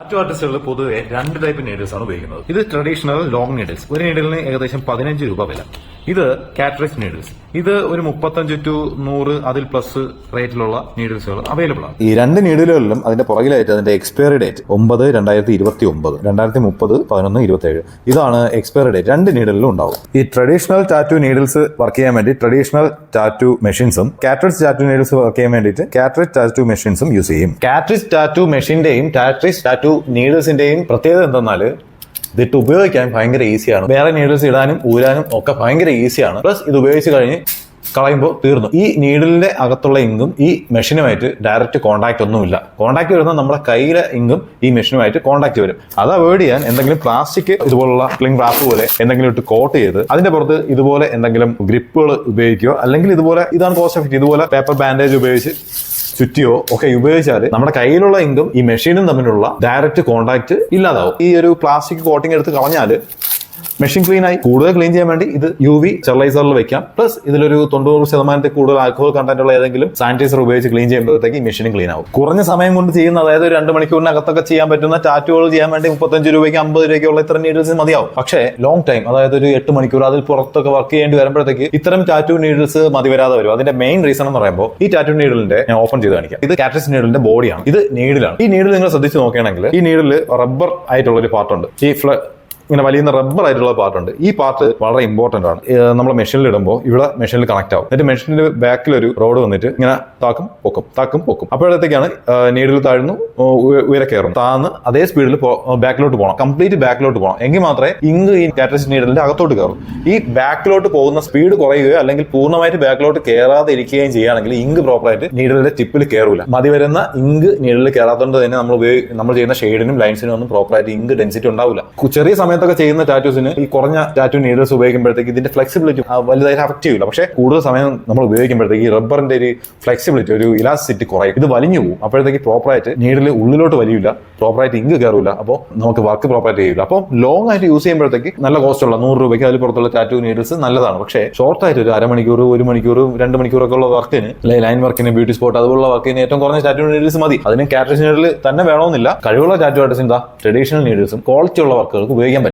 Tattoo ആർട്ടിസ്റ്റുകൾ പൊതുവെ രണ്ട് ടൈപ്പ് നീഡിൽസ് ആണ് ഉപയോഗിക്കുന്നത്. ഇത് ട്രഡീഷണൽ ലോങ് നീഡിൽസ്. ഒരു നീഡിലിന് ഏകദേശം 15 രൂപ വില. ഇത് കാറ്ററിക്സ് നീഡിൽസ്. ഇത് ഒരു 35 to 100 അതിൽ പ്ലസ് റേറ്റിലുള്ള നീഡിൽസുകൾ അവൈലബിൾ ആണ്. ഈ രണ്ട് നീഡിലുകളിലും അതിന്റെ പുറകിലായിട്ട് അതിന്റെ എക്സ്പയറി ഡേറ്റ് 9/2029, 2030 11/27 ഇതാണ് എക്സ്പയറി ഡേറ്റ്. രണ്ട് നീഡിലും ഉണ്ടാവും. ഈ ട്രഡീഷണൽ ടാറ്റു നീഡിൽസ് വർക്ക് ചെയ്യാൻ വേണ്ടി ട്രഡീഷണൽ ടാറ്റു മെഷീൻസും കാറ്ററിക്സ് ടാറ്റു നീഡിൽസ് വർക്ക് ചെയ്യാൻ വേണ്ടിയിട്ട് കാറ്ററിക്സ് ടാറ്റു മെഷീൻസും യൂസ് ചെയ്യും. കാറ്ററിക്സ് ടാറ്റു മെഷീന്റെയും കാറ്ററിക്സ് ടാറ്റു നീഡിൽസിന്റെയും പ്രത്യേകത എന്തെന്നാല് ഇതിട്ട് ഉപയോഗിക്കാൻ ഭയങ്കര ഈസിയാണ്. വേറെ നീഡിൽസ് ഇടാനും ഊരാനും ഒക്കെ ഭയങ്കര ഈസിയാണ്. പ്ലസ് ഇത് ഉപയോഗിച്ച് കഴിഞ്ഞ് കളയുമ്പോൾ തീർന്നു. ഈ നീഡിലിന്റെ അകത്തുള്ള ഇങ്കും ഈ മെഷീനുമായിട്ട് ഡയറക്റ്റ് കോൺടാക്ട് ഒന്നുമില്ല. കോൺടാക്ട് വരുന്നത് നമ്മുടെ കയ്യിലെ ഇങ്കും ഈ മെഷീനുമായിട്ട് കോൺടാക്ട് വരും. അത് അവോയ്ഡ് ചെയ്യാൻ എന്തെങ്കിലും പ്ലാസ്റ്റിക് ഇതുപോലുള്ള ക്ലിംഗ് റാപ്പ് പോലെ എന്തെങ്കിലും ഇട്ട് കോട്ട് ചെയ്ത് അതിന്റെ പുറത്ത് ഇതുപോലെ എന്തെങ്കിലും ഗ്രിപ്പുകൾ ഉപയോഗിക്കുകയോ അല്ലെങ്കിൽ ഇതുപോലെ ഇതാണ് കോസ്റ്റ് എഫക്റ്റ് ഇതുപോലെ പേപ്പർ ബാൻഡേജ് ഉപയോഗിച്ച് ചുറ്റിയോ ഒക്കെ ഉപയോഗിച്ചാൽ നമ്മുടെ കയ്യിലുള്ള ഇങ്കും ഈ മെഷീനും തമ്മിലുള്ള ഡയറക്റ്റ് കോൺടാക്ട് ഇല്ലാതാവും. ഈ ഒരു പ്ലാസ്റ്റിക് കോട്ടിംഗ് എടുത്ത് കളഞ്ഞാൽ മെഷീൻ ക്ലീൻ ആയി. കൂടുതൽ ക്ലീൻ ചെയ്യാൻ വേണ്ടി ഇത് UV സ്റ്റെറിലൈസറിൽ വെക്കാം. പ്ലസ് ഇതിലൊരു 90% കൂടുതൽ ആൽക്കഹോൾ കണ്ടന്റ് ഉള്ള ഏതെങ്കിലും സാനിറ്റൈസർ ഉപയോഗിച്ച് ക്ലീൻ ചെയ്യുമ്പോഴത്തേക്ക് ഈ മെഷീനും ക്ലീൻ ആവും. കുറഞ്ഞ സമയം കൊണ്ട് ചെയ്യുന്ന, അതായത് ഒരു 2 മണിക്കൂറിനകത്തൊക്കെ ചെയ്യാൻ പറ്റുന്ന ടാറ്റുകൾ ചെയ്യാൻ വേണ്ടി 35 രൂപയ്ക്ക് 50 രൂപയ്ക്കുള്ള ഇത്തരം നീഡിൽസ് മതിയാവും. പക്ഷേ ലോങ് ടൈം, അതായത് ഒരു 8 മണിക്കൂർ അതിൽ പുറത്തൊക്കെ വർക്ക് ചെയ്യേണ്ടി വരുമ്പോഴത്തേക്ക് ഇത്തരം ടാറ്റു നീഡിൽസ് മതി വരാതെ വരും. അതിന്റെ മെയിൻ റീസൺ എന്ന് പറയുമ്പോൾ ഈ ടാറ്റു നീഡിലിന്റെ ഞാൻ ഓപ്പൺ ചെയ്ത് കാണിക്കാം. ഇത് കാറ്ററിക്സ് നീഡിലിന്റെ ബോഡിയാണ്. ഇത് നീഡിലാണ്. ഈ നീഡിൽ നിങ്ങൾ ശ്രദ്ധിച്ച് നോക്കുകയാണെങ്കിൽ ഈ നീഡിൽ റബ്ബർ ആയിട്ടുള്ള ഒരു പാർട്ടുണ്ട്. ഈ ഇങ്ങനെ വലിയ റബ്ബർ ആയിട്ടുള്ള പാർട്ടുണ്ട്. ഈ പാർട്ട് വളരെ ഇമ്പോർട്ടന്റ് ആണ്. നമ്മൾ മെഷീനിൽ ഇടുമ്പോൾ ഇവിടെ മെഷീനിൽ കണക്ട് ആവും. എന്നിട്ട് മെഷീനിൽ ബാക്കിൽ ഒരു റോഡ് വന്നിട്ട് ഇങ്ങനെ താക്കും പൊക്കും. അപ്പോഴത്തേക്കാണ് നീഡിൽ താഴ്ന്നു ഉയരെ കയറും. താന്ന് അതേ സ്പീഡിൽ ബാക്കിലോട്ട് പോകണം, കംപ്ലീറ്റ് ബാക്കിലോട്ട് പോകണം. എങ്കിൽ മാത്രമേ ഇങ്ക് ഈ കാറ്ററിക്സ് നീഡിലിന്റെ അകത്തോട്ട് കയറും. ഈ ബാക്കിലോട്ട് പോകുന്ന സ്പീഡ് കുറയുകയോ അല്ലെങ്കിൽ പൂർണ്ണമായിട്ട് ബാക്കിലോട്ട് കയറാതെ ഇരിക്കുകയും ചെയ്യുകയാണെങ്കിൽ ഇങ്ക് പ്രോപ്പറായിട്ട് നീഡിലിന്റെ ടിപ്പിൽ കയറൂല. മതി വരുന്ന ഇങ്ക് നീഡിൽ കയറാത്തതുകൊണ്ട് തന്നെ നമ്മൾ ചെയ്യുന്ന ഷെയ്ഡിനും ലൈൻസിനും ഒന്നും പ്രോപ്പറായിട്ട് ഇങ്ക് ഡെൻസിറ്റി ഉണ്ടാവില്ല. ചെറിയ സമയത്തൊക്കെ ചെയ്യുന്ന ടാറ്റൂസിന് ഈ കുറഞ്ഞ ടാറ്റു നീഡിൽസ് ഉപയോഗിക്കുമ്പോഴത്തേക്ക് ഇതിന്റെ ഫ്ലെക്സിബിലിറ്റി വലുതായിട്ട് അഫക്ട് ചെയ്യില്ല. പക്ഷേ കൂടുതൽ സമയം നമ്മൾ ഉപയോഗിക്കുമ്പോഴത്തേക്ക് ഈ റബ്ബറിന്റെ ഒരു ഫ്ലെക്സിബിലിറ്റി, ഒരു ഇലാസ്റ്റിസിറ്റി കുറയും. ഇത് വലിഞ്ഞു പോകും. അപ്പോഴത്തേക്ക് പ്രോപ്പറായിട്ട് നീഡിൽ ഉള്ളിലോട്ട് വലിയില്ല, പ്രോപ്പറായിട്ട് ഇങ്ക് കയറില്ല. അപ്പോൾ നമുക്ക് വർക്ക് പ്രോപ്പറായിട്ട് ചെയ്യില്ല. അപ്പോൾ ലോങ് ആയിട്ട് യൂസ് ചെയ്യുമ്പോഴത്തേക്ക് നല്ല കോസ്റ്റ് ഉള്ള 100 രൂപയ്ക്ക് അതിൽ പുറത്തുള്ള ടാറ്റു നീഡിൽസ് നല്ലതാണ്. പക്ഷേ ഷോർട്ട് ആയിട്ട് ഒരു അരമണിക്കൂർ, 1 മണിക്കൂർ, 2 മണിക്കൂറൊക്കെ ഉള്ള വർക്കിന്, ലൈൻ വർക്കിന്, ബ്യൂട്ടി സ്പോട്ട് അതുപോലുള്ള വർക്കിന് ഏറ്റവും കുറഞ്ഞ ടാറ്റു നീഡിൽസ് മതി. അതിന് കാറ്ററിക്സ് നീഡിൽ തന്നെ വേണമെന്നില്ല. കഴിവുള്ള ടാറ്റു ആർട്ടിസ്റ്റിന് ട്രഡീഷണൽ നീഡിൽസും ക്വാളിറ്റി ഉള്ള വർക്കുകൾക്ക് ഉപയോഗിക്കാൻ പറ്റും.